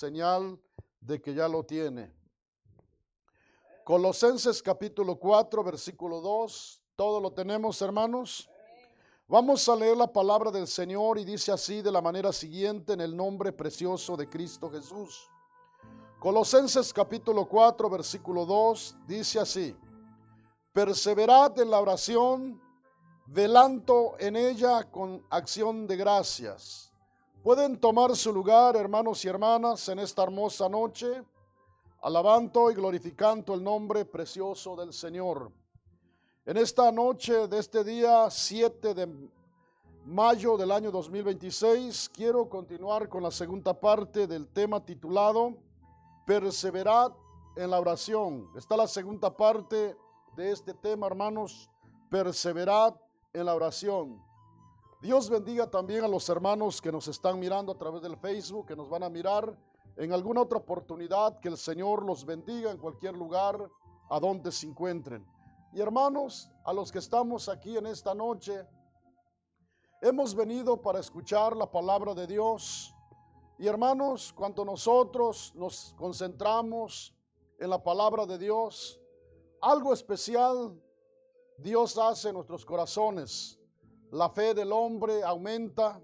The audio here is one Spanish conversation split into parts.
Señal de que ya lo tiene. Colosenses capítulo 4, versículo 2. ¿Todo lo tenemos, hermanos? Vamos a leer la palabra del Señor y dice así de la manera siguiente en el nombre precioso de Cristo Jesús. Colosenses capítulo 4, versículo 2 dice así: perseverad en la oración, velando en ella con acción de gracias. Pueden tomar su lugar, hermanos y hermanas, en esta hermosa noche, alabando y glorificando el nombre precioso del Señor. En esta noche de este día 7 de mayo del año 2026, quiero continuar con la segunda parte del tema titulado Perseverad en la oración. Está la segunda parte de este tema, hermanos, perseverad en la oración. Dios bendiga también a los hermanos que nos están mirando a través del Facebook, que nos van a mirar en alguna otra oportunidad. Que el Señor los bendiga en cualquier lugar a donde se encuentren. Y hermanos, a los que estamos aquí en esta noche, hemos venido para escuchar la palabra de Dios. Y hermanos, cuando nosotros nos concentramos en la palabra de Dios, algo especial Dios hace en nuestros corazones. La fe del hombre aumenta,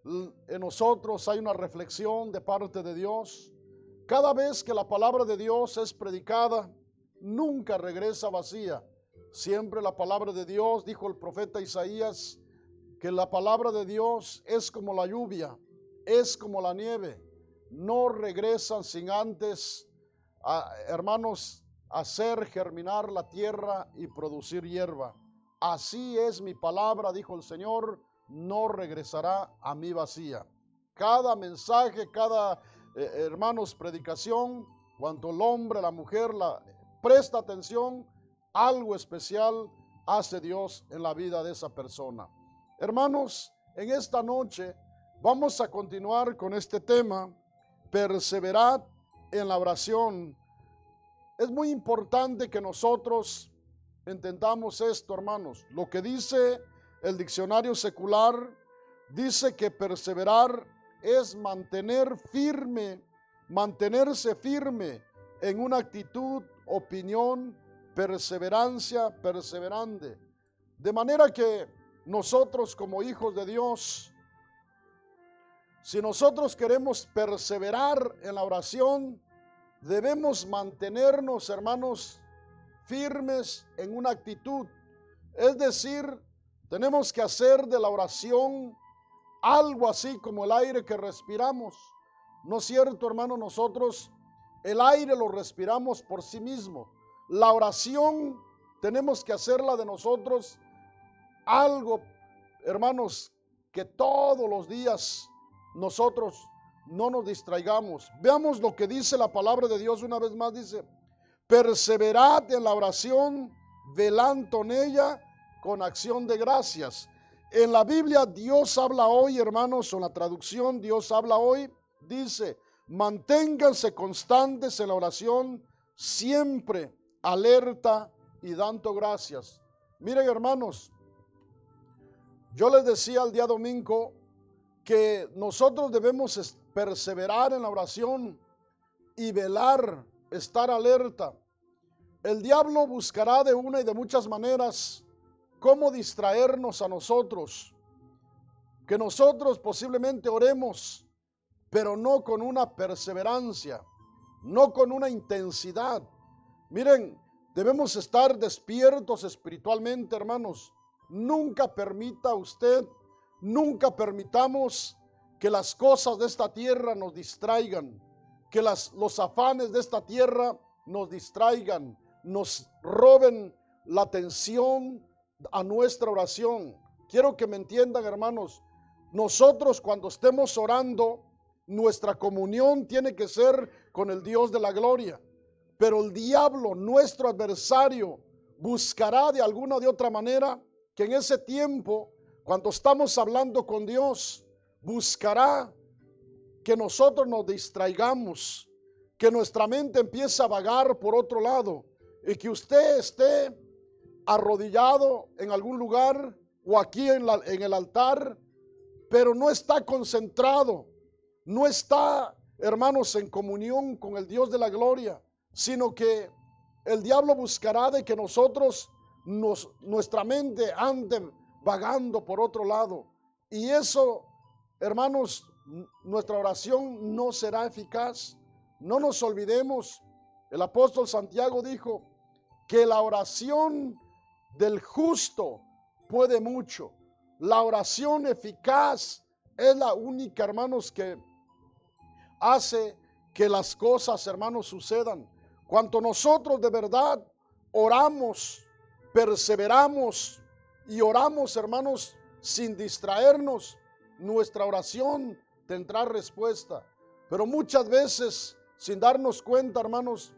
en nosotros hay una reflexión de parte de Dios. Cada vez que la palabra de Dios es predicada, nunca regresa vacía. Siempre la palabra de Dios, dijo el profeta Isaías, que la palabra de Dios es como la lluvia, es como la nieve. No regresan sin antes, hermanos, hacer germinar la tierra y producir hierba. Así es mi palabra, dijo el Señor, no regresará a mí vacía. Cada mensaje, cada hermanos predicación, cuando el hombre, la mujer presta atención, algo especial hace Dios en la vida de esa persona. Hermanos, en esta noche vamos a continuar con este tema, perseverad en la oración. Es muy importante que nosotros entendamos esto, hermanos. Lo que dice el diccionario secular, dice que perseverar es mantenerse firme en una actitud, opinión, perseverancia, perseverante. De manera que nosotros como hijos de Dios, si nosotros queremos perseverar en la oración, debemos mantenernos, hermanos, firmes en una actitud. Es decir, tenemos que hacer de la oración algo así como el aire que respiramos. ¿No es cierto, hermano? Nosotros el aire lo respiramos por sí mismo. La oración tenemos que hacerla de nosotros algo, hermanos, que todos los días nosotros no nos distraigamos. Veamos lo que dice la palabra de Dios una vez más. Dice: perseverad en la oración, velando en ella con acción de gracias. En la Biblia Dios habla hoy, hermanos, en la traducción Dios habla hoy, dice: manténganse constantes en la oración, siempre alerta y dando gracias. Miren, hermanos, yo les decía el día domingo que nosotros debemos perseverar en la oración y velar, estar alerta. El diablo buscará de una y de muchas maneras cómo distraernos a nosotros, que nosotros posiblemente oremos, pero no con una perseverancia, no con una intensidad. Miren, debemos estar despiertos espiritualmente, hermanos. Nunca permitamos que las cosas de esta tierra nos distraigan, que los afanes de esta tierra nos distraigan, nos roben la atención a nuestra oración. Quiero que me entiendan, hermanos, nosotros cuando estemos orando, nuestra comunión tiene que ser con el Dios de la gloria. Pero el diablo, nuestro adversario, buscará de alguna o de otra manera que en ese tiempo, cuando estamos hablando con Dios, buscará que nosotros nos distraigamos, que nuestra mente empiece a vagar por otro lado y que usted esté arrodillado en algún lugar o aquí en el altar, pero no está concentrado, no está hermanos, en comunión con el Dios de la gloria, sino que el diablo buscará de que nosotros, nuestra mente ande vagando por otro lado. Y eso, hermanos, nuestra oración no será eficaz. No nos olvidemos, el apóstol Santiago dijo que la oración del justo puede mucho. La oración eficaz es la única, hermanos, que hace que las cosas, hermanos, sucedan. Cuanto nosotros de verdad oramos, perseveramos y oramos, hermanos, sin distraernos, nuestra oración tendrá respuesta. Pero muchas veces, sin darnos cuenta, hermanos,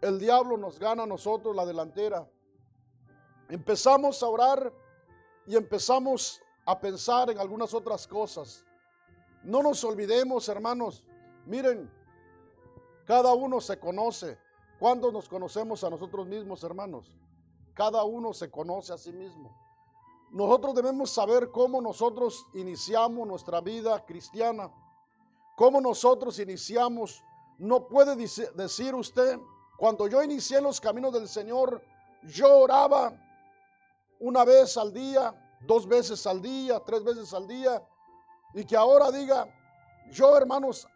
el diablo nos gana a nosotros la delantera. Empezamos a orar y empezamos a pensar en algunas otras cosas. No nos olvidemos, hermanos, miren, cada uno se conoce. ¿Cuándo nos conocemos a nosotros mismos, hermanos? Cada uno se conoce a sí mismo. Nosotros debemos saber cómo nosotros iniciamos nuestra vida cristiana, cómo nosotros iniciamos. No puede decir usted, cuando yo inicié en los caminos del Señor, yo oraba una vez al día, 2 veces al día, 3 veces al día, y que ahora diga, yo, hermanos,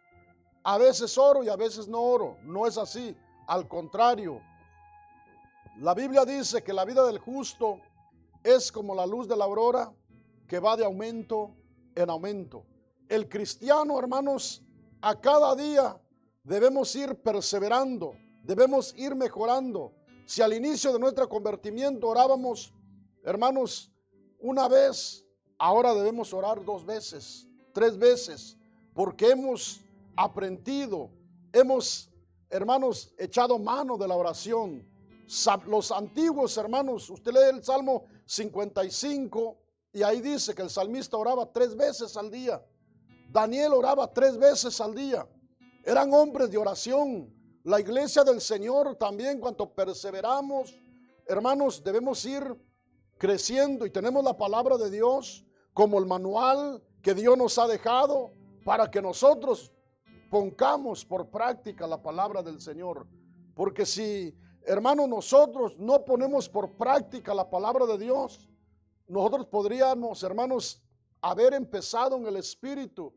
a veces oro y a veces no oro. No es así, al contrario. La Biblia dice que la vida del justo es como la luz de la aurora, que va de aumento en aumento. El cristiano, hermanos, a cada día debemos ir perseverando, debemos ir mejorando. Si al inicio de nuestro convertimiento orábamos, hermanos, una vez, ahora debemos orar 2 veces, 3 veces, porque hemos aprendido, hemos, hermanos, echado mano de la oración. Los antiguos, hermanos, usted lee el Salmo 55 y ahí dice que el salmista oraba 3 veces al día. Daniel oraba 3 veces al día. Eran hombres de oración. La iglesia del Señor también, cuando perseveramos, hermanos, debemos ir creciendo y tenemos la palabra de Dios como el manual que Dios nos ha dejado para que nosotros pongamos por práctica la palabra del Señor. Porque si, hermanos, nosotros no ponemos por práctica la palabra de Dios, nosotros podríamos, hermanos, haber empezado en el espíritu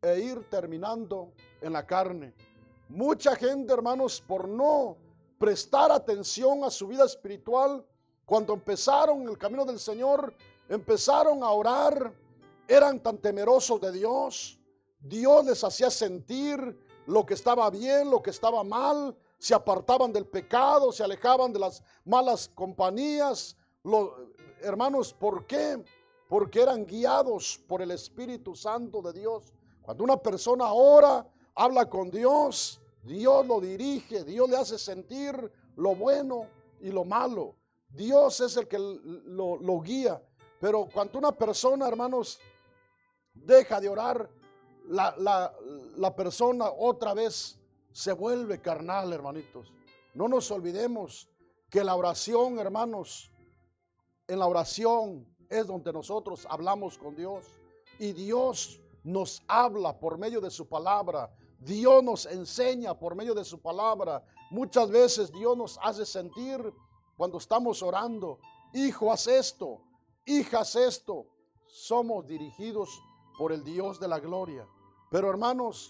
e ir terminando en la carne. Mucha gente, hermanos, por no prestar atención a su vida espiritual, cuando empezaron el camino del Señor, empezaron a orar, eran tan temerosos de Dios. Dios les hacía sentir lo que estaba bien, lo que estaba mal, se apartaban del pecado, se alejaban de las malas compañías. Hermanos, ¿por qué? Porque eran guiados por el Espíritu Santo de Dios. Cuando una persona ora, habla con Dios, Dios lo dirige, Dios le hace sentir lo bueno y lo malo. Dios es el que lo guía. Pero cuando una persona, hermanos, deja de orar, la persona otra vez se vuelve carnal, hermanitos. No nos olvidemos que la oración, hermanos, en la oración es donde nosotros hablamos con Dios. Y Dios nos habla por medio de su palabra. Dios nos enseña por medio de su palabra. Muchas veces Dios nos hace sentir cuando estamos orando, hijo, haz esto, hija, haz esto. Somos dirigidos por el Dios de la gloria. Pero hermanos,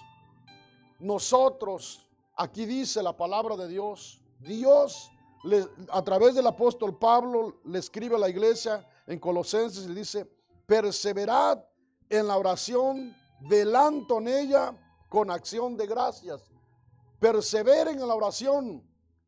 nosotros, aquí dice la palabra de Dios, Dios a través del apóstol Pablo le escribe a la iglesia en Colosenses y dice, perseverad en la oración, velando en ella con acción de gracias. Perseveren en la oración,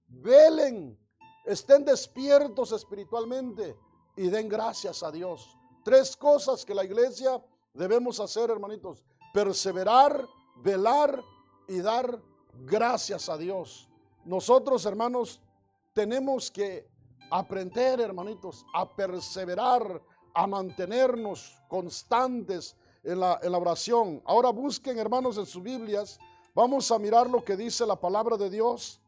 velen, estén despiertos espiritualmente y den gracias a Dios. 3 cosas que la iglesia debemos hacer, hermanitos: perseverar, velar y dar gracias a Dios. Nosotros, hermanos, tenemos que aprender, hermanitos, a perseverar, a mantenernos constantes en la oración. Ahora busquen, hermanos, en sus Biblias. Vamos a mirar lo que dice la palabra de Dios.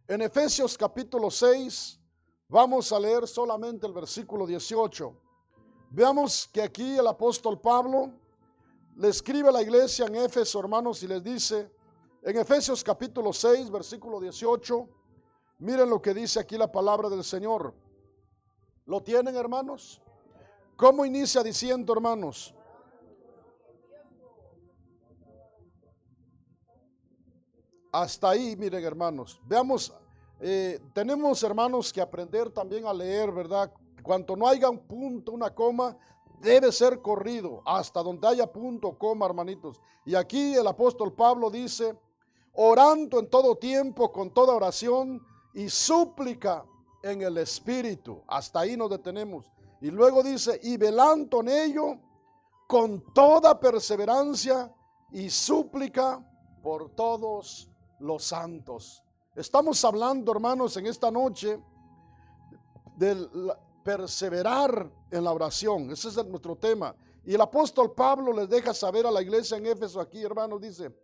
En Efesios capítulo 6, vamos a leer solamente el versículo 18. Veamos que aquí el apóstol Pablo le escribe a la iglesia en Éfeso, hermanos, y les dice, En Efesios capítulo 6, versículo 18, miren lo que dice aquí la palabra del Señor. ¿Lo tienen, hermanos? ¿Cómo inicia diciendo, hermanos? Hasta ahí, miren, hermanos. Veamos, tenemos, hermanos, que aprender también a leer, ¿verdad? Cuanto no haya un punto, una coma, debe ser corrido hasta donde haya punto, coma, hermanitos. Y aquí el apóstol Pablo dice: orando en todo tiempo, con toda oración y súplica en el Espíritu. Hasta ahí nos detenemos. Y luego dice: y velando en ello con toda perseverancia y súplica por todos los santos. Estamos hablando, hermanos, en esta noche de perseverar en la oración. Ese es nuestro tema. Y el apóstol Pablo les deja saber a la iglesia en Éfeso aquí, hermanos, dice: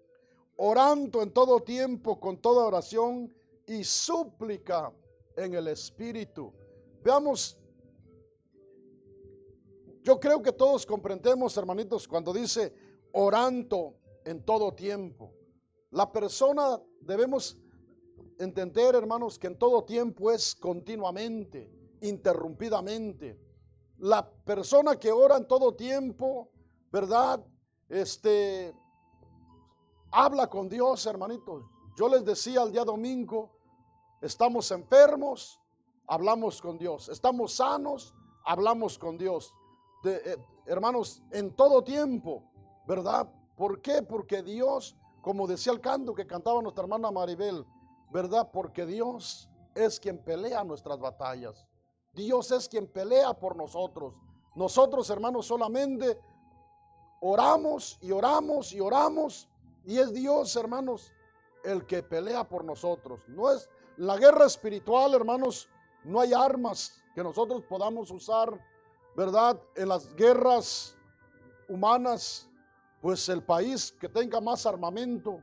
orando en todo tiempo con toda oración y súplica en el Espíritu. Veamos, yo creo que todos comprendemos, hermanitos, cuando dice orando en todo tiempo. La persona, debemos entender, hermanos, que en todo tiempo es continuamente, interrumpidamente. La persona que ora en todo tiempo, ¿verdad? Habla con Dios, hermanitos. Yo les decía el día domingo, estamos enfermos, hablamos con Dios. Estamos sanos, hablamos con Dios. Hermanos, en todo tiempo, ¿verdad? ¿Por qué? Porque Dios, como decía el canto que cantaba nuestra hermana Maribel, ¿verdad? Porque Dios es quien pelea nuestras batallas. Dios es quien pelea por nosotros. Nosotros, hermanos, solamente oramos y oramos y oramos. Y es Dios, hermanos, el que pelea por nosotros. No es la guerra espiritual, hermanos. No hay armas que nosotros podamos usar, ¿verdad? En las guerras humanas, pues el país que tenga más armamento,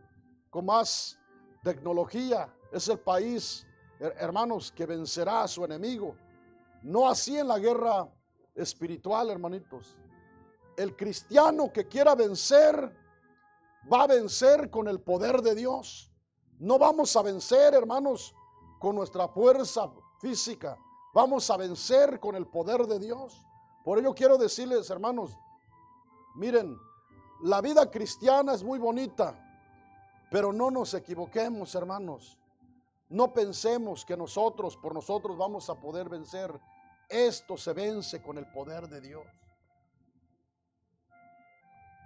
con más tecnología, es el país, hermanos, que vencerá a su enemigo. No así en la guerra espiritual, hermanitos. El cristiano que quiera vencer, va a vencer con el poder de Dios. No vamos a vencer, hermanos, con nuestra fuerza física. Vamos a vencer con el poder de Dios. Por ello quiero decirles, hermanos, miren, la vida cristiana es muy bonita, pero no nos equivoquemos, hermanos. No pensemos que nosotros, por nosotros, vamos a poder vencer. Esto se vence con el poder de Dios.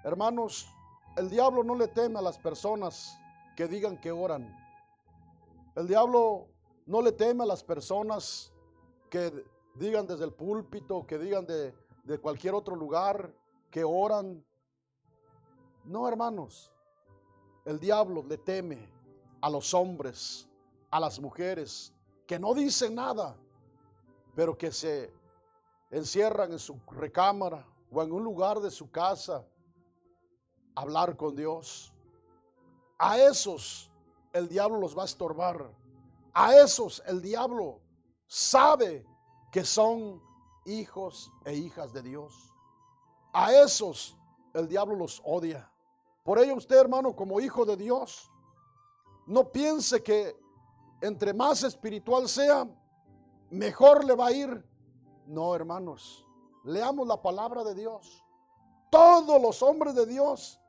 Hermanos, el diablo no le teme a las personas que digan que oran. El diablo no le teme a las personas que digan desde el púlpito, que digan de cualquier otro lugar, que oran. No, hermanos, el diablo le teme a los hombres, a las mujeres, que no dicen nada, pero que se encierran en su recámara o en un lugar de su casa a hablar con Dios. A esos el diablo los va a estorbar. A esos el diablo sabe que son hijos e hijas de Dios. A esos el diablo los odia. Por ello usted, hermano, como hijo de Dios, no piense que entre más espiritual sea, mejor le va a ir. No, hermanos, leamos la palabra de Dios. Todos los hombres de Dios,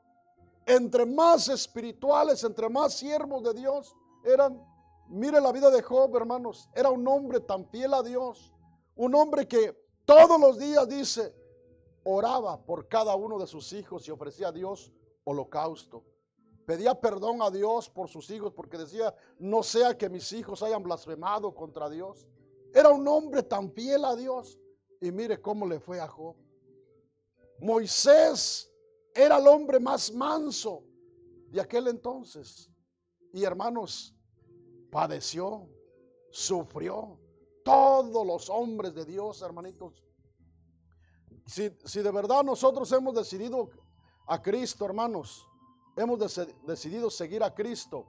entre más espirituales, entre más siervos de Dios eran. Mire la vida de Job, hermanos. Era un hombre tan fiel a Dios. Un hombre que todos los días, dice, oraba por cada uno de sus hijos y ofrecía a Dios holocausto. Pedía perdón a Dios por sus hijos porque decía: no sea que mis hijos hayan blasfemado contra Dios. Era un hombre tan fiel a Dios. Y mire cómo le fue a Job. Moisés era el hombre más manso de aquel entonces. Y hermanos, padeció, sufrió. Todos los hombres de Dios, hermanitos. Si de verdad nosotros hemos decidido a Cristo, hermanos, hemos decidido seguir a Cristo,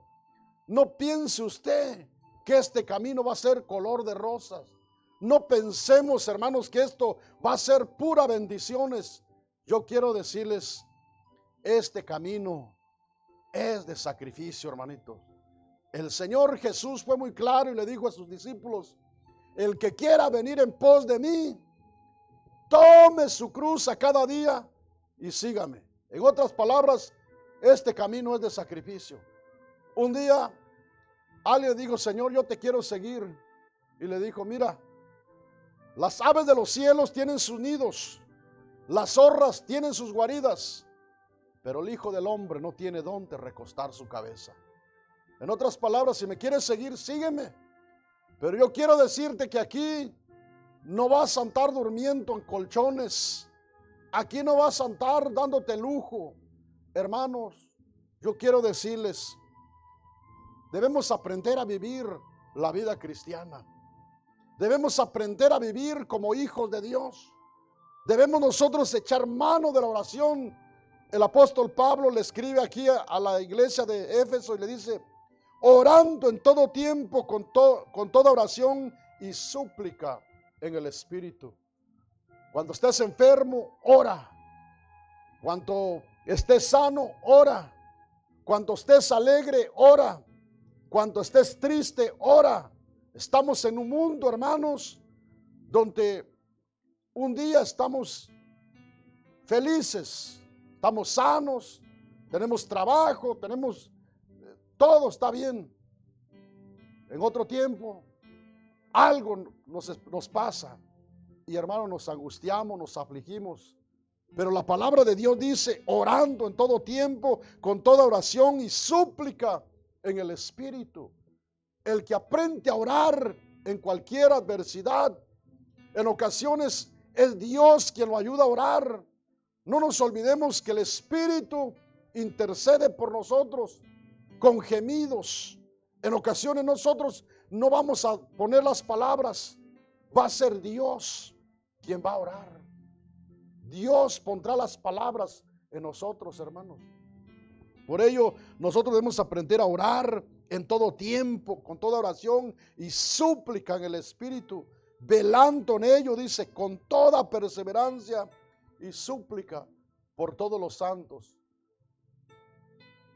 no piense usted que este camino va a ser color de rosas. No pensemos, hermanos, que esto va a ser pura bendiciones. Yo quiero decirles, este camino es de sacrificio, hermanitos. El Señor Jesús fue muy claro y le dijo a sus discípulos: el que quiera venir en pos de mí, tome su cruz a cada día y sígame. En otras palabras, este camino es de sacrificio. Un día alguien dijo: Señor, yo te quiero seguir. Y le dijo: mira, las aves de los cielos tienen sus nidos, las zorras tienen sus guaridas, pero el Hijo del Hombre no tiene dónde recostar su cabeza. En otras palabras, si me quieres seguir, sígueme. Pero yo quiero decirte que aquí no vas a andar durmiendo en colchones. Aquí no vas a andar dándote lujo. Hermanos, yo quiero decirles, debemos aprender a vivir la vida cristiana. Debemos aprender a vivir como hijos de Dios. Debemos nosotros echar mano de la oración. El apóstol Pablo le escribe aquí a la iglesia de Éfeso y le dice: orando en todo tiempo con toda oración y súplica en el Espíritu. Cuando estés enfermo, ora. Cuando estés sano, ora. Cuando estés alegre, ora. Cuando estés triste, ora. Estamos en un mundo, hermanos, donde un día estamos felices, estamos sanos, tenemos trabajo, tenemos todo está bien. En otro tiempo, algo nos pasa y, hermanos, nos angustiamos, nos afligimos. Pero la palabra de Dios dice: orando en todo tiempo, con toda oración y súplica en el Espíritu. El que aprende a orar en cualquier adversidad, en ocasiones es Dios quien lo ayuda a orar. No nos olvidemos que el Espíritu intercede por nosotros con gemidos. En ocasiones nosotros no vamos a poner las palabras, va a ser Dios quien va a orar. Dios pondrá las palabras en nosotros, hermanos. Por ello, nosotros debemos aprender a orar en todo tiempo, con toda oración y súplica en el Espíritu, velando en ello, dice, con toda perseverancia y súplica por todos los santos.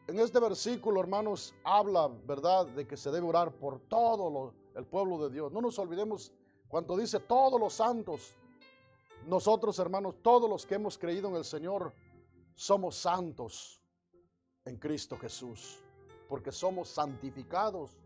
En este versículo, hermanos, habla, ¿verdad?, de que se debe orar por todo el pueblo de Dios. No nos olvidemos cuando dice todos los santos. Nosotros, hermanos, todos los que hemos creído en el Señor, somos santos en Cristo Jesús, porque somos santificados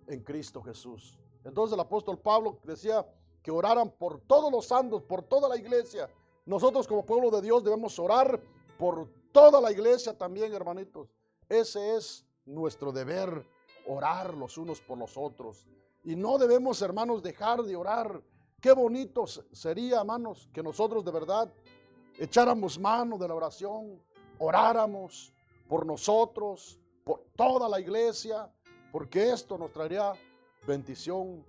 en Cristo Jesús. Entonces el apóstol Pablo decía que oraran por todos los santos, por toda la iglesia. Nosotros como pueblo de Dios debemos orar por toda la iglesia también, hermanitos. Ese es nuestro deber, orar los unos por los otros. Y no debemos, hermanos, dejar de orar. Qué bonito sería, hermanos, que nosotros de verdad echáramos mano de la oración, oráramos por nosotros, por toda la iglesia, porque esto nos traería bendición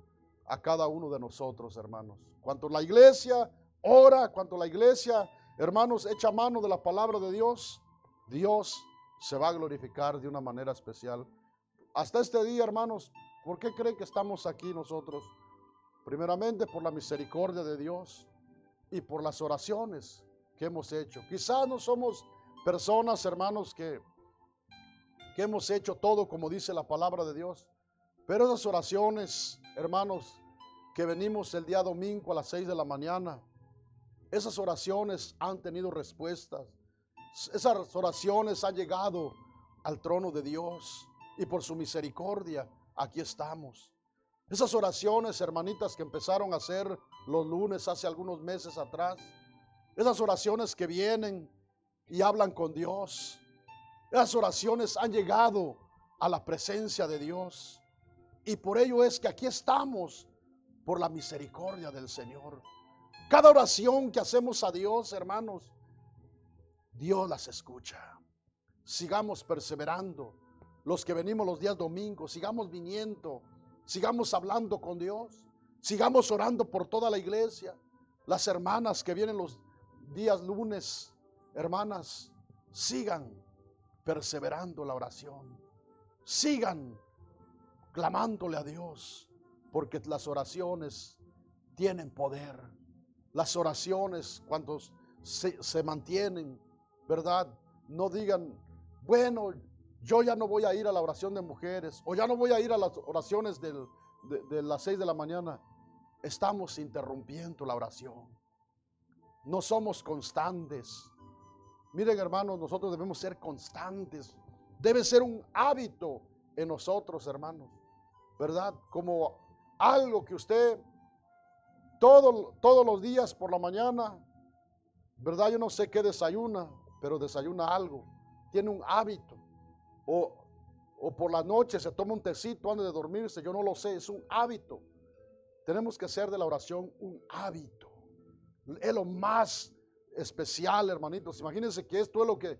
a cada uno de nosotros, hermanos. Cuanto la iglesia ora, cuanto la iglesia, hermanos, echa mano de la palabra de Dios, Dios se va a glorificar de una manera especial. Hasta este día, hermanos, ¿por qué creen que estamos aquí nosotros? Primeramente por la misericordia de Dios y por las oraciones que hemos hecho. Quizás no somos personas, hermanos, que hemos hecho todo como dice la palabra de Dios, pero esas oraciones, hermanos, que venimos el día domingo a las 6 de la mañana, esas oraciones han tenido respuestas. Esas oraciones han llegado al trono de Dios y por su misericordia aquí estamos. Esas oraciones, hermanitas, que empezaron a hacer los lunes hace algunos meses atrás, esas oraciones que vienen y hablan con Dios, esas oraciones han llegado a la presencia de Dios y por ello es que aquí estamos por la misericordia del Señor. Cada oración que hacemos a Dios, hermanos, Dios las escucha. Sigamos perseverando. Los que venimos los días domingos, sigamos viniendo, sigamos hablando con Dios, sigamos orando por toda la iglesia. Las hermanas que vienen los días lunes, hermanas, sigan perseverando la oración. Sigan clamándole a Dios, porque las oraciones tienen poder. Las oraciones, cuando se mantienen, ¿verdad? No digan, bueno, yo ya no voy a ir a la oración de mujeres, o ya no voy a ir a las oraciones de las 6 de la mañana. Estamos interrumpiendo la oración. No somos constantes. Miren, hermanos, nosotros debemos ser constantes. Debe ser un hábito en nosotros, hermanos, ¿verdad? Como algo que usted todos los días por la mañana, ¿verdad? Yo no sé qué desayuna, pero desayuna algo. Tiene un hábito. O por la noche se toma un tecito antes de dormirse. Yo no lo sé, es un hábito. Tenemos que hacer de la oración un hábito. Es lo más especial, hermanitos. Imagínense que esto es lo que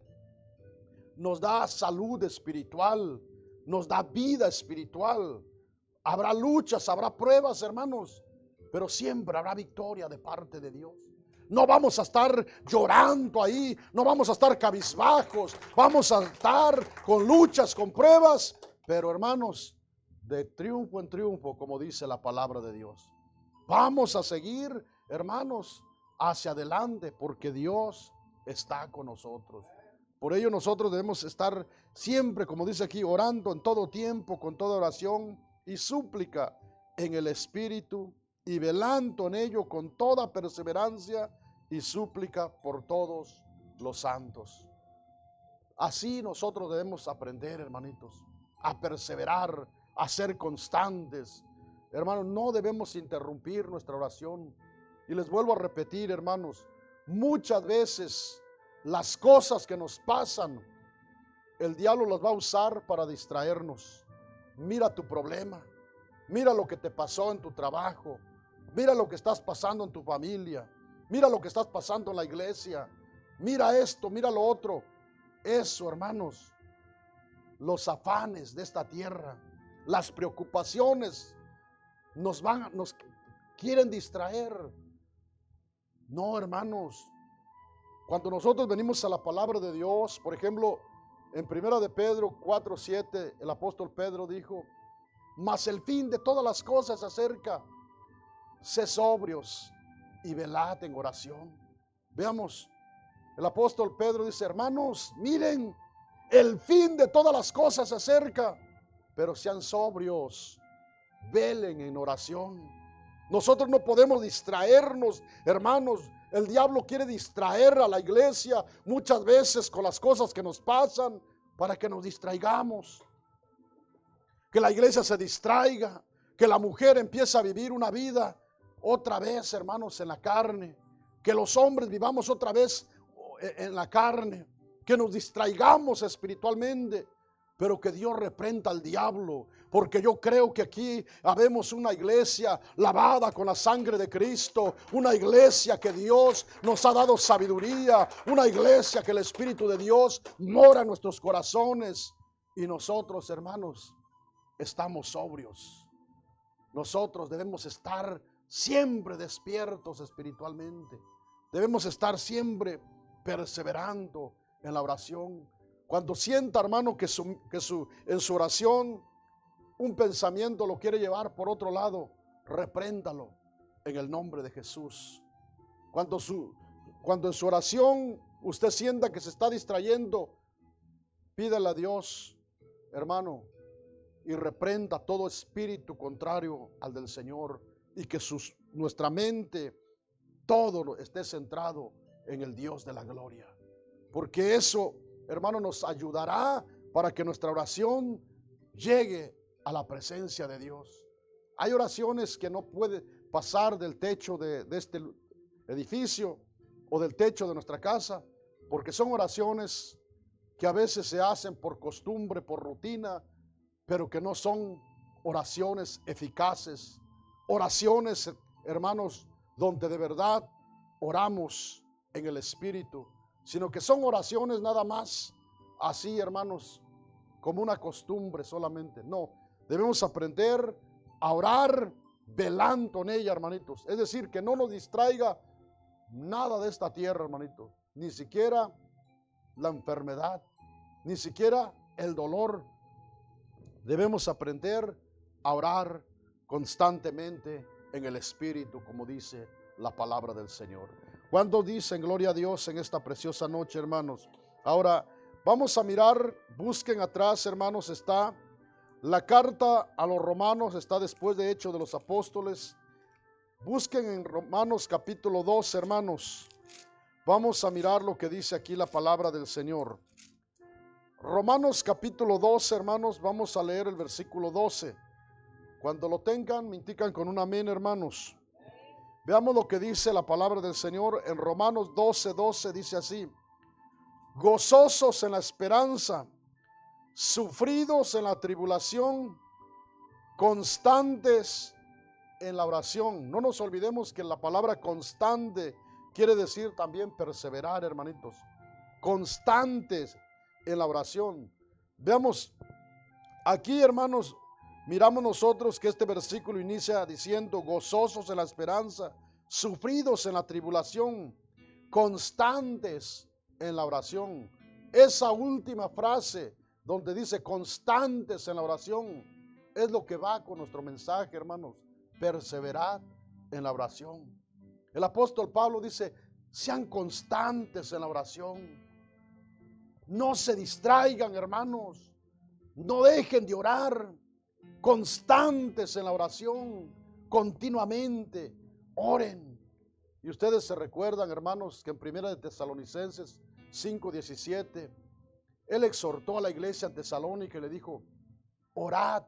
nos da salud espiritual, nos da vida espiritual. Habrá luchas, habrá pruebas, hermanos, pero siempre habrá victoria de parte de Dios. No vamos a estar llorando ahí, no vamos a estar cabizbajos, vamos a estar con luchas, con pruebas, pero hermanos, de triunfo en triunfo, como dice la palabra de Dios. Vamos a seguir, hermanos, hacia adelante, porque Dios está con nosotros. Por ello nosotros debemos estar siempre, como dice aquí, orando en todo tiempo, con toda oración y súplica en el Espíritu, y velando en ello con toda perseverancia y súplica por todos los santos. Así nosotros debemos aprender, hermanitos, a perseverar, a ser constantes. Hermanos, no debemos interrumpir nuestra oración. Y les vuelvo a repetir, hermanos, muchas veces las cosas que nos pasan, el diablo las va a usar para distraernos. Mira tu problema, mira lo que te pasó en tu trabajo, mira lo que estás pasando en tu familia, mira lo que estás pasando en la iglesia, mira esto, mira lo otro. Eso, hermanos, los afanes de esta tierra, las preocupaciones nos quieren distraer. No, hermanos, cuando nosotros venimos a la palabra de Dios, por ejemplo, en 1 de Pedro 4:7, el apóstol Pedro dijo: mas el fin de todas las cosas se acerca, sé sobrios y velad en oración. Veamos, el apóstol Pedro dice: hermanos, miren, el fin de todas las cosas se acerca, pero sean sobrios, velen en oración. Nosotros no podemos distraernos, hermanos. El diablo quiere distraer a la iglesia muchas veces con las cosas que nos pasan para que nos distraigamos. Que la iglesia se distraiga, que la mujer empiece a vivir una vida otra vez, hermanos, en la carne. Que los hombres vivamos otra vez en la carne. Que nos distraigamos espiritualmente. Pero que Dios reprenda al diablo, porque yo creo que aquí habemos una iglesia lavada con la sangre de Cristo, una iglesia que Dios nos ha dado sabiduría, una iglesia que el Espíritu de Dios mora en nuestros corazones, y nosotros, hermanos, estamos sobrios. Nosotros debemos estar siempre despiertos espiritualmente, debemos estar siempre perseverando en la oración. Cuando sienta, hermano, que en su oración un pensamiento lo quiere llevar por otro lado, repréndalo en el nombre de Jesús. Cuando en su oración usted sienta que se está distrayendo, pídale a Dios, hermano, y reprenda todo espíritu contrario al del Señor, y que nuestra mente, todo esté centrado en el Dios de la gloria. Porque eso, hermano, nos ayudará para que nuestra oración llegue a la presencia de Dios. Hay oraciones que no pueden pasar del techo de este edificio o del techo de nuestra casa, porque son oraciones que a veces se hacen por costumbre, por rutina, pero que no son oraciones eficaces, oraciones, hermanos, donde de verdad oramos en el Espíritu, sino que son oraciones nada más así, hermanos, como una costumbre solamente. No, debemos aprender a orar velando en ella, hermanitos. Es decir, que no nos distraiga nada de esta tierra, hermanitos, ni siquiera la enfermedad, ni siquiera el dolor. Debemos aprender a orar constantemente en el Espíritu, como dice la palabra del Señor. ¿Cuántos dicen gloria a Dios en esta preciosa noche, hermanos? Ahora, Vamos a mirar, busquen atrás, hermanos, está la carta a los romanos, está después de Hechos de los Apóstoles. Busquen en Romanos capítulo 2, hermanos. Vamos a mirar lo que dice aquí la palabra del Señor. Romanos capítulo 2, hermanos, vamos a leer el versículo 12. Cuando lo tengan, me indican con un amén, hermanos. Veamos lo que dice la palabra del Señor en Romanos 12, 12, dice así: gozosos en la esperanza, sufridos en la tribulación, constantes en la oración. No nos olvidemos que la palabra constante quiere decir también perseverar, hermanitos. Constantes en la oración. Veamos aquí, hermanos, miramos nosotros que este versículo inicia diciendo gozosos en la esperanza, sufridos en la tribulación, constantes en la oración. Esa última frase donde dice constantes en la oración es lo que va con nuestro mensaje, hermanos. Perseverar en la oración. El apóstol Pablo dice: sean constantes en la oración. No se distraigan, hermanos. No dejen de orar. Constantes en la oración. Continuamente oren. Y ustedes se recuerdan, hermanos, que en 1 de Tesalonicenses 5:17 él exhortó a la iglesia en Tesalónica y le dijo: orad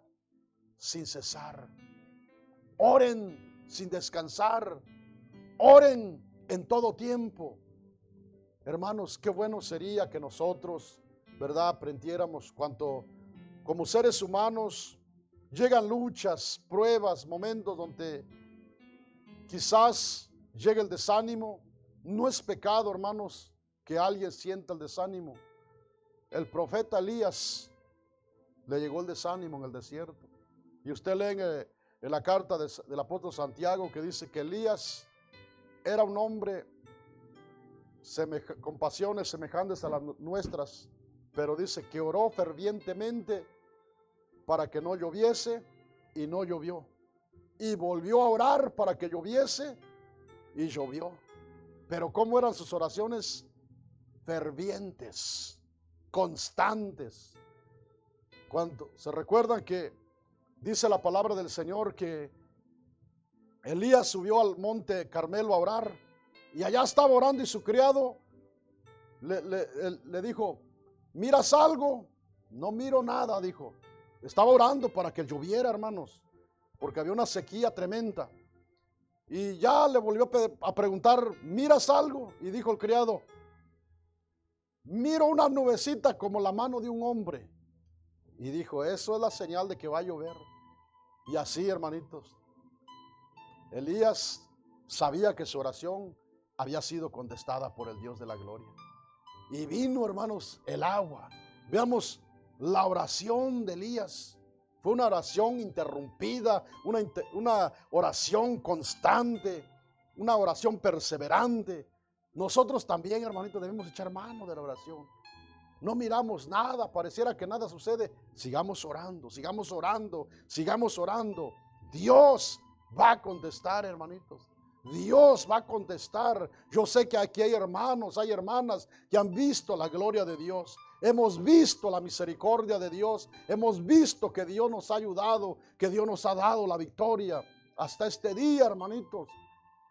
sin cesar. Oren sin descansar. Oren en todo tiempo. Hermanos, qué bueno sería que nosotros, ¿verdad?, aprendiéramos cuanto como seres humanos llegan luchas, pruebas, momentos donde quizás llegue el desánimo. No es pecado, hermanos, que alguien sienta el desánimo. El profeta Elías le llegó el desánimo en el desierto. Y usted lee en la carta del apóstol Santiago que dice que Elías era un hombre con pasiones semejantes a las nuestras, pero dice que oró fervientemente para que no lloviese y no llovió. Y volvió a orar para que lloviese y llovió. Pero ¿cómo eran sus oraciones? Fervientes, constantes. Cuando se recuerdan que dice la palabra del Señor que Elías subió al monte Carmelo a orar y allá estaba orando y su criado le dijo: ¿miras algo? No miro nada, dijo. Estaba orando para que lloviera, hermanos, porque había una sequía tremenda. Y ya le volvió a preguntar: ¿miras algo? Y dijo el criado: miro una nubecita como la mano de un hombre. Y dijo: eso es la señal de que va a llover. Y así, hermanitos, Elías sabía que su oración había sido contestada por el Dios de la gloria. Y vino, hermanos, el agua. Veamos la oración de Elías. Fue una oración interrumpida, una oración constante, una oración perseverante. Nosotros también, hermanitos, debemos echar mano de la oración. No miramos nada, pareciera que nada sucede. Sigamos orando, sigamos orando, sigamos orando. Dios va a contestar, hermanitos. Dios va a contestar. Yo sé que aquí hay hermanos, hay hermanas que han visto la gloria de Dios. Hemos visto la misericordia de Dios. Hemos visto que Dios nos ha ayudado, que Dios nos ha dado la victoria. Hasta este día, hermanitos,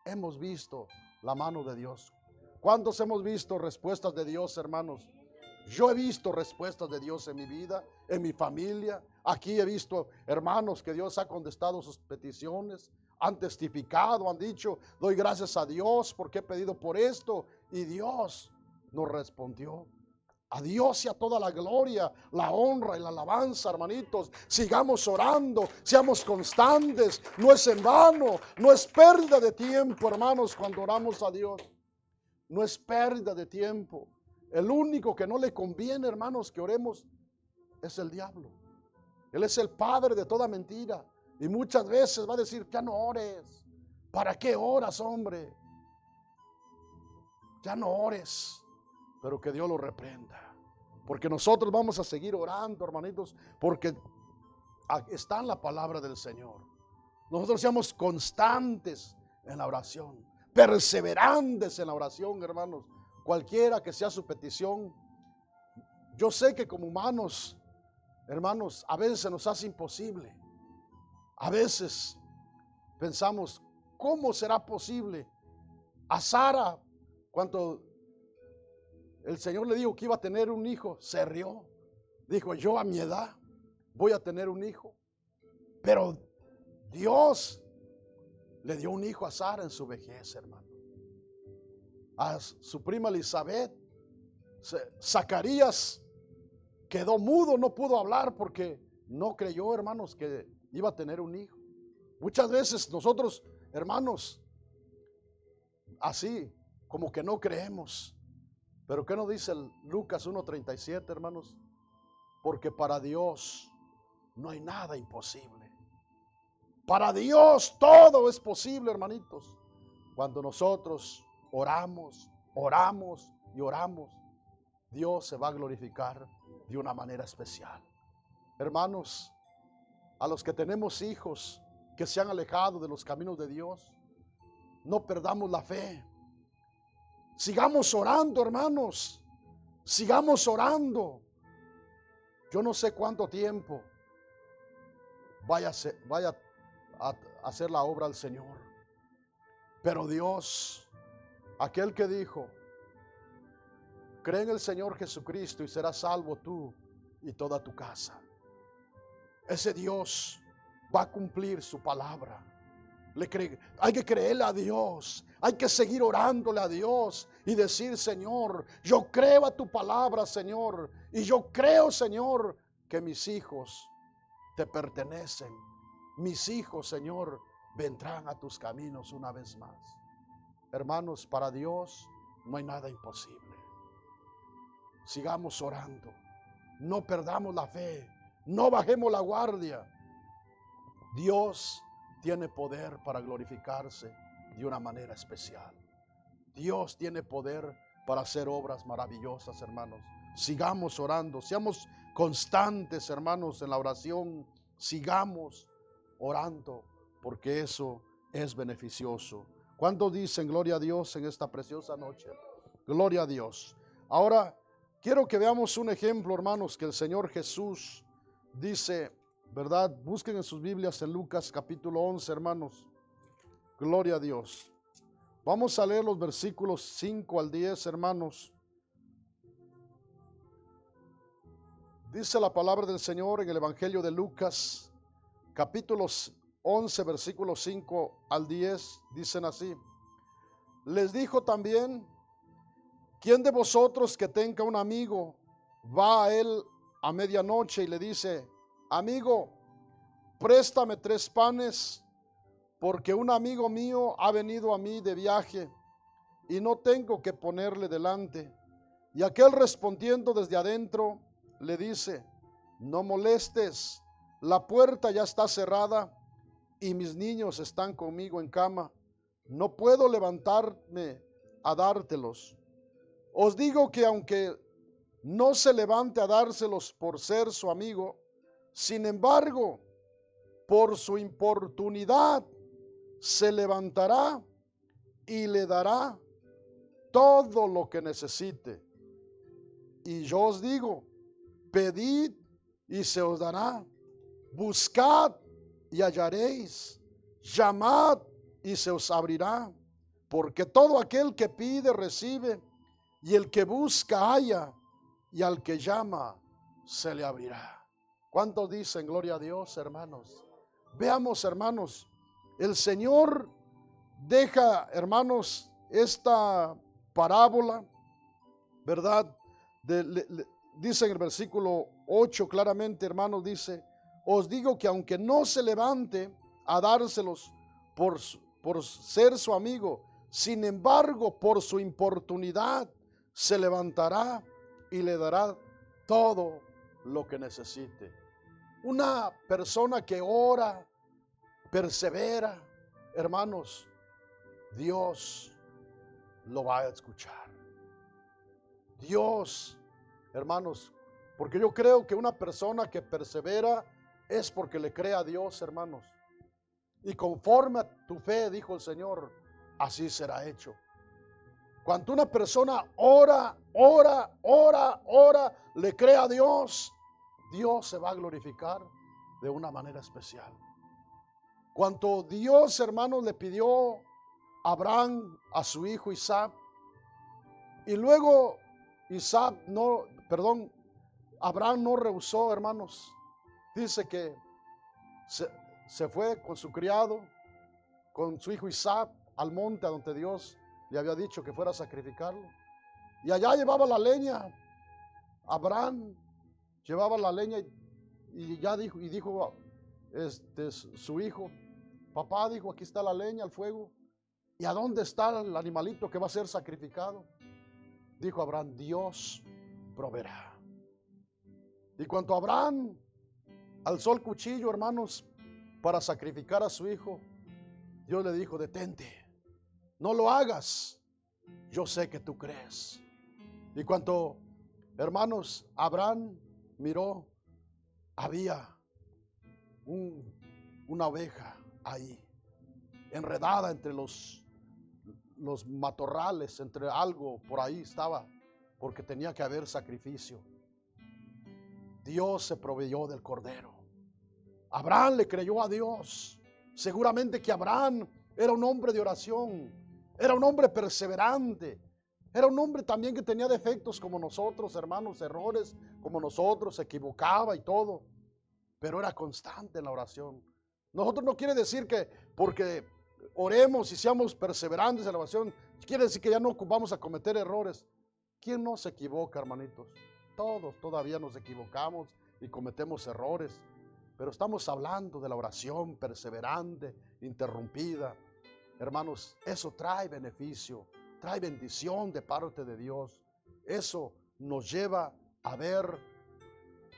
hemos visto la mano de Dios. ¿Cuántos hemos visto respuestas de Dios, hermanos? Yo he visto respuestas de Dios en mi vida, en mi familia. Aquí he visto hermanos que Dios ha contestado sus peticiones, han testificado, han dicho: doy gracias a Dios porque he pedido por esto, y Dios nos respondió. A Dios sea toda la gloria, la honra y la alabanza, hermanitos. Sigamos orando, seamos constantes. No es en vano, no es pérdida de tiempo, hermanos, cuando oramos a Dios. No es pérdida de tiempo. El único que no le conviene, hermanos, que oremos es el diablo. Él es el padre de toda mentira. Y muchas veces va a decir: ya no ores. ¿Para qué oras, hombre? Ya no ores. Pero que Dios lo reprenda. Porque nosotros vamos a seguir orando, hermanitos, porque está en la palabra del Señor. Nosotros seamos constantes en la oración, perseverantes en la oración, hermanos. Cualquiera que sea su petición, Yo sé que como humanos, hermanos, a veces se nos hace imposible. A veces pensamos, ¿cómo será posible? A Sara, cuando el Señor le dijo que iba a tener un hijo, se rió. Dijo, yo a mi edad voy a tener un hijo. Pero Dios le dio un hijo a Sara en su vejez, hermano. A su prima Elizabeth, Zacarías quedó mudo, no pudo hablar porque no creyó, hermanos, que iba a tener un hijo. Muchas veces nosotros, hermanos, así como que no creemos. Pero ¿qué nos dice el Lucas 1:37, hermanos? Porque para Dios no hay nada imposible. Para Dios todo es posible, hermanitos. Cuando nosotros oramos, oramos y oramos, Dios se va a glorificar de una manera especial. Hermanos, a los que tenemos hijos que se han alejado de los caminos de Dios, no perdamos la fe. Sigamos orando, hermanos. Sigamos orando. Yo no sé cuánto tiempo vaya a hacer la obra al Señor. Pero Dios, aquel que dijo, cree en el Señor Jesucristo y serás salvo tú y toda tu casa. Ese Dios va a cumplir su palabra. Hay que creerle a Dios. Hay que seguir orándole a Dios y decir, Señor, yo creo a tu palabra, Señor. Y yo creo, Señor, que mis hijos te pertenecen. Mis hijos, Señor, vendrán a tus caminos una vez más. Hermanos, para Dios no hay nada imposible. Sigamos orando. No perdamos la fe. No bajemos la guardia. Dios tiene poder para glorificarse de una manera especial. Dios tiene poder para hacer obras maravillosas, hermanos. Sigamos orando, seamos constantes, hermanos, en la oración. Sigamos orando, porque eso es beneficioso. ¿Cuántos dicen gloria a Dios en esta preciosa noche? Gloria a Dios. Ahora, quiero que veamos un ejemplo, hermanos, que el Señor Jesús dice, ¿verdad? Busquen en sus Biblias en Lucas capítulo 11, hermanos. Gloria a Dios. Vamos a leer los versículos 5 al 10, hermanos. Dice la palabra del Señor en el Evangelio de Lucas, capítulos 11, versículos 5 al 10, dicen así. Les dijo también, ¿quién de vosotros que tenga un amigo va a él a medianoche y le dice, amigo, préstame 3 panes, porque un amigo mío ha venido a mí de viaje y no tengo que ponerle delante? Y aquel respondiendo desde adentro le dice, no molestes, la puerta ya está cerrada y mis niños están conmigo en cama. No puedo levantarme a dártelos. Os digo que aunque no se levante a dárselos por ser su amigo, sin embargo, por su importunidad, se levantará y le dará todo lo que necesite. Y yo os digo, pedid y se os dará, buscad y hallaréis, llamad y se os abrirá, porque todo aquel que pide recibe, y el que busca halla, y al que llama se le abrirá. ¿Cuántos dicen gloria a Dios, hermanos? Veamos, hermanos, el Señor deja, hermanos, esta parábola, ¿verdad? Dice en el versículo 8 claramente, hermanos, dice, os digo que aunque no se levante a dárselos por ser su amigo, sin embargo, por su importunidad, se levantará y le dará todo lo que necesite. Una persona que ora, persevera, hermanos, Dios lo va a escuchar. Dios, hermanos, porque yo creo que una persona que persevera es porque le cree a Dios, hermanos. Y conforme a tu fe, dijo el Señor, así será hecho. Cuando una persona ora, le cree a Dios, Dios se va a glorificar de una manera especial. Cuando Dios, hermanos, le pidió a Abraham a su hijo Isaac, y luego Abraham no rehusó, hermanos. Dice que se fue con su criado, con su hijo Isaac, al monte a donde Dios le había dicho que fuera a sacrificarlo. Y allá llevaba la leña. Abraham llevaba la leña y dijo su hijo, papá, dijo, aquí está la leña, el fuego. ¿Y a dónde está el animalito que va a ser sacrificado? Dijo Abraham, Dios proveerá. Y cuando Abraham alzó el cuchillo, hermanos, para sacrificar a su hijo, Dios le dijo, detente, no lo hagas, yo sé que tú crees. Y cuando, hermanos, Abraham miró, había una oveja ahí, enredada entre los matorrales, entre algo por ahí estaba, porque tenía que haber sacrificio. Dios se proveyó del cordero. Abraham le creyó a Dios. Seguramente que Abraham era un hombre de oración, era un hombre perseverante, era un hombre también que tenía defectos como nosotros, hermanos, errores como nosotros, se equivocaba y todo, pero era constante en la oración. Nosotros no quiere decir que porque oremos y seamos perseverantes en la oración, quiere decir que ya no vamos a cometer errores. ¿Quién no se equivoca, hermanitos? Todos todavía nos equivocamos y cometemos errores, pero estamos hablando de la oración perseverante, interrumpida. Hermanos, eso trae beneficio, trae bendición de parte de Dios. Eso nos lleva a ver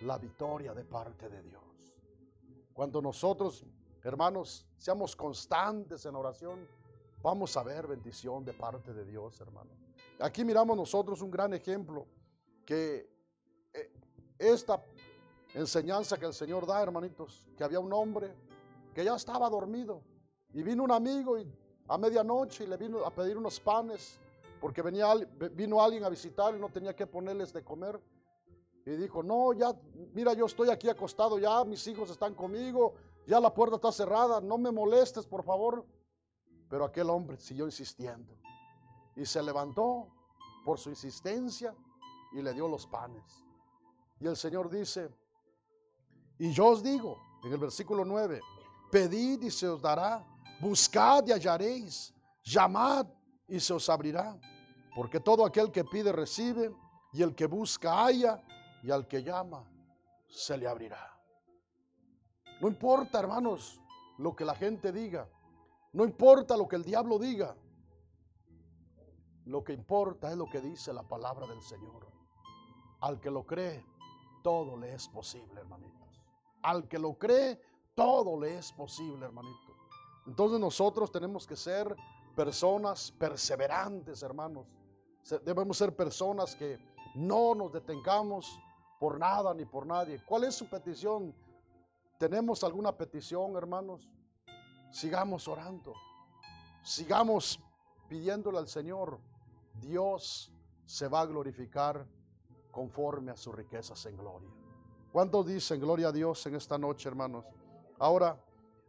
la victoria de parte de Dios. Cuando nosotros, hermanos, seamos constantes en oración, vamos a ver bendición de parte de Dios, hermano. Aquí miramos nosotros un gran ejemplo, que esta enseñanza que el Señor da, hermanitos, que había un hombre que ya estaba dormido y vino un amigo a medianoche y le vino a pedir unos panes porque vino alguien a visitar y no tenía que ponerles de comer. Y dijo, no, ya, mira, yo estoy aquí acostado ya, mis hijos están conmigo, ya la puerta está cerrada, no me molestes, por favor. Pero aquel hombre siguió insistiendo y se levantó por su insistencia y le dio los panes. Y el Señor dice, y yo os digo, en el versículo 9, pedid y se os dará, buscad y hallaréis, llamad y se os abrirá, porque todo aquel que pide recibe, y el que busca halla, y al que llama se le abrirá. No importa, hermanos, lo que la gente diga, no importa lo que el diablo diga, lo que importa es lo que dice la palabra del Señor. Al que lo cree, todo le es posible, hermanitos. Al que lo cree, todo le es posible, hermanitos. Entonces nosotros tenemos que ser personas perseverantes, hermanos. Debemos ser personas que no nos detengamos por nada ni por nadie. ¿Cuál es su petición? ¿Tenemos alguna petición, hermanos? Sigamos orando. Sigamos pidiéndole al Señor. Dios se va a glorificar conforme a sus riquezas en gloria. ¿Cuántos dicen gloria a Dios en esta noche, hermanos? Ahora,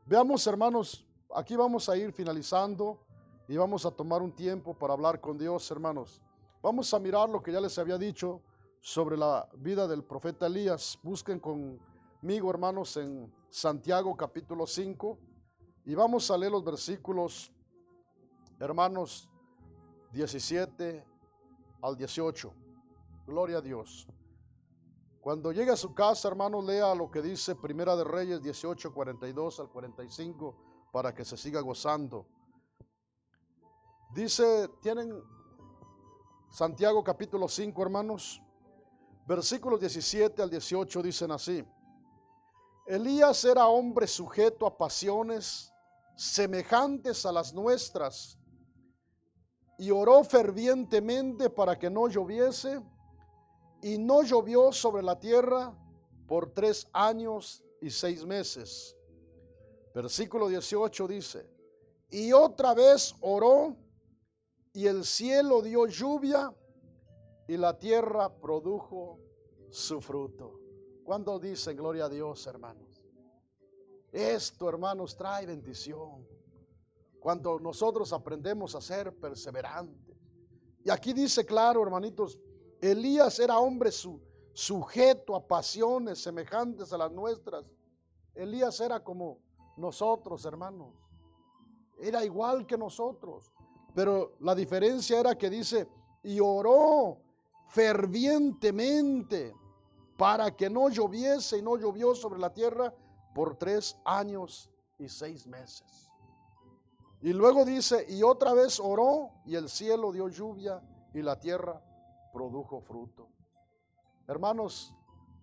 veamos, hermanos, aquí vamos a ir finalizando y vamos a tomar un tiempo para hablar con Dios, hermanos. Vamos a mirar lo que ya les había dicho sobre la vida del profeta Elías. Busquen conmigo, hermanos, en Santiago capítulo 5 y vamos a leer los versículos, hermanos, 17 al 18. Gloria a Dios. Cuando llegue a su casa, hermanos, lea lo que dice Primera de Reyes 18, 42 al 45, para que se siga gozando. Dice, tienen Santiago capítulo 5, hermanos, versículos 17 al 18 dicen así. Elías era hombre sujeto a pasiones semejantes a las nuestras, y oró fervientemente para que no lloviese, y no llovió sobre la tierra por 3 años y 6 meses. Versículo 18 dice, y otra vez oró, y el cielo dio lluvia y la tierra produjo su fruto. ¿Cuándo dicen gloria a Dios, hermanos? Esto, hermanos, trae bendición. Cuando nosotros aprendemos a ser perseverantes. Y aquí dice claro, hermanitos, Elías era hombre sujeto a pasiones semejantes a las nuestras. Elías era como nosotros, hermanos. Era igual que nosotros. Pero la diferencia era que dice, y oró fervientemente para que no lloviese, y no llovió sobre la tierra por 3 años y 6 meses. Y luego dice, y otra vez oró, y el cielo dio lluvia, y la tierra produjo fruto. Hermanos,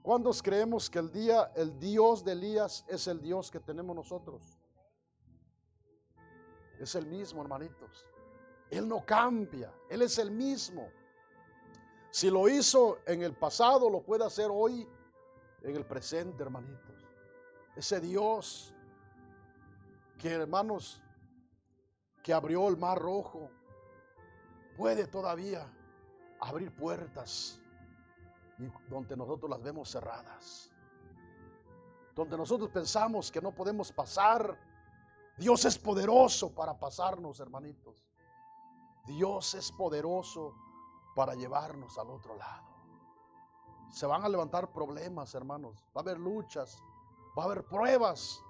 ¿cuántos creemos que el Dios de Elías es el Dios que tenemos nosotros? Es el mismo, hermanitos. Él no cambia, Él es el mismo. Si lo hizo en el pasado, lo puede hacer hoy en el presente, hermanitos. Ese Dios que, hermanos, que abrió el mar rojo, puede todavía abrir puertas y donde nosotros las vemos cerradas. Donde nosotros pensamos que no podemos pasar, Dios es poderoso para pasarnos, hermanitos. Dios es poderoso para llevarnos al otro lado. Se van a levantar problemas, hermanos. Va a haber luchas, va a haber pruebas.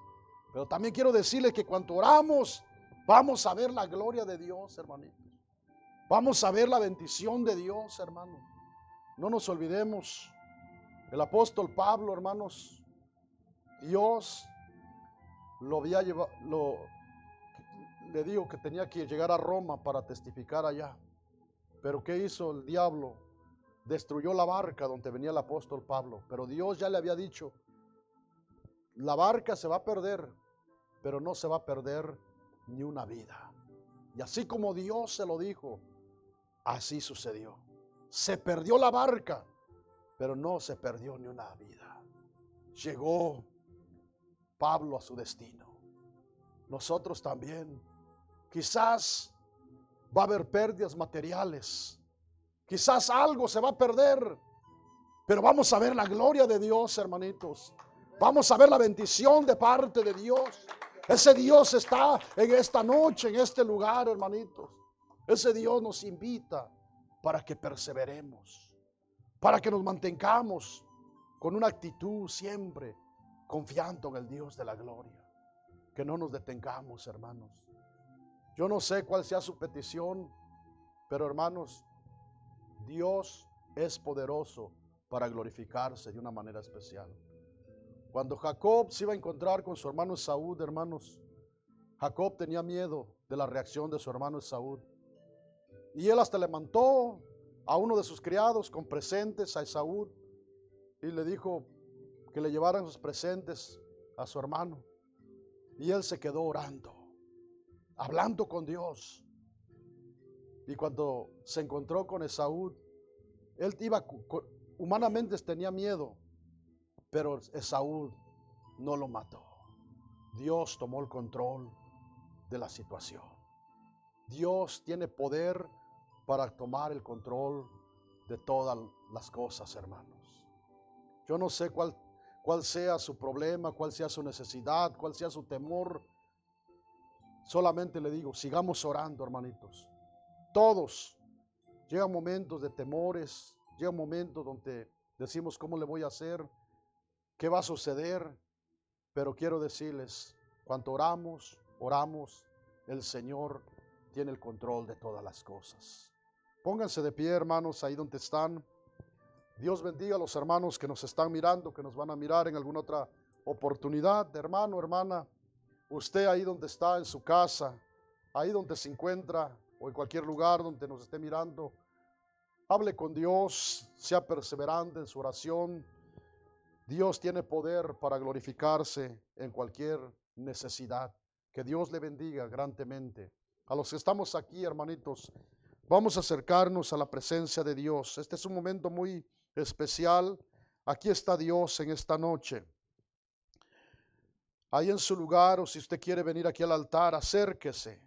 Pero también quiero decirles que cuando oramos, vamos a ver la gloria de Dios, hermanitos. Vamos a ver la bendición de Dios, hermanos. No nos olvidemos, el apóstol Pablo, hermanos, Dios lo había llevado, le dijo que tenía que llegar a Roma para testificar allá. Pero ¿qué hizo el diablo? Destruyó la barca donde venía el apóstol Pablo. Pero Dios ya le había dicho, la barca se va a perder, pero no se va a perder ni una vida. Y así como Dios se lo dijo, así sucedió. Se perdió la barca, pero no se perdió ni una vida. Llegó Pablo a su destino. Nosotros también. Quizás va a haber pérdidas materiales. Quizás algo se va a perder. Pero vamos a ver la gloria de Dios, hermanitos. Vamos a ver la bendición de parte de Dios. Ese Dios está en esta noche, en este lugar, hermanitos. Ese Dios nos invita para que perseveremos, para que nos mantengamos con una actitud siempre confiando en el Dios de la gloria. Que no nos detengamos, hermanos. Yo no sé cuál sea su petición, pero hermanos, Dios es poderoso para glorificarse de una manera especial. Cuando Jacob se iba a encontrar con su hermano Esaú, hermanos, Jacob tenía miedo de la reacción de su hermano Esaú. Y él hasta le mandó a uno de sus criados con presentes a Esaú y le dijo que le llevaran sus presentes a su hermano. Y él se quedó orando, hablando con Dios. Y cuando se encontró con Esaú, él humanamente tenía miedo, pero Esaú no lo mató. Dios tomó el control de la situación. Dios tiene poder para tomar el control de todas las cosas, hermanos. Yo no sé cuál sea su problema, cuál sea su necesidad, cuál sea su temor. Solamente le digo, sigamos orando, hermanitos. Todos llegan momentos de temores, llegan momentos donde decimos, ¿cómo le voy a hacer? ¿Qué va a suceder? Pero quiero decirles, cuando oramos, el Señor tiene el control de todas las cosas. Pónganse de pie, hermanos, ahí donde están. Dios bendiga a los hermanos que nos están mirando, que nos van a mirar en alguna otra oportunidad. Hermano, hermana, usted ahí donde está en su casa, ahí donde se encuentra o en cualquier lugar donde nos esté mirando, hable con Dios, sea perseverante en su oración. Dios tiene poder para glorificarse en cualquier necesidad. Que Dios le bendiga grandemente. A los que estamos aquí, hermanitos, vamos a acercarnos a la presencia de Dios. Este es un momento muy especial. Aquí está Dios en esta noche. Ahí en su lugar, o si usted quiere venir aquí al altar, acérquese.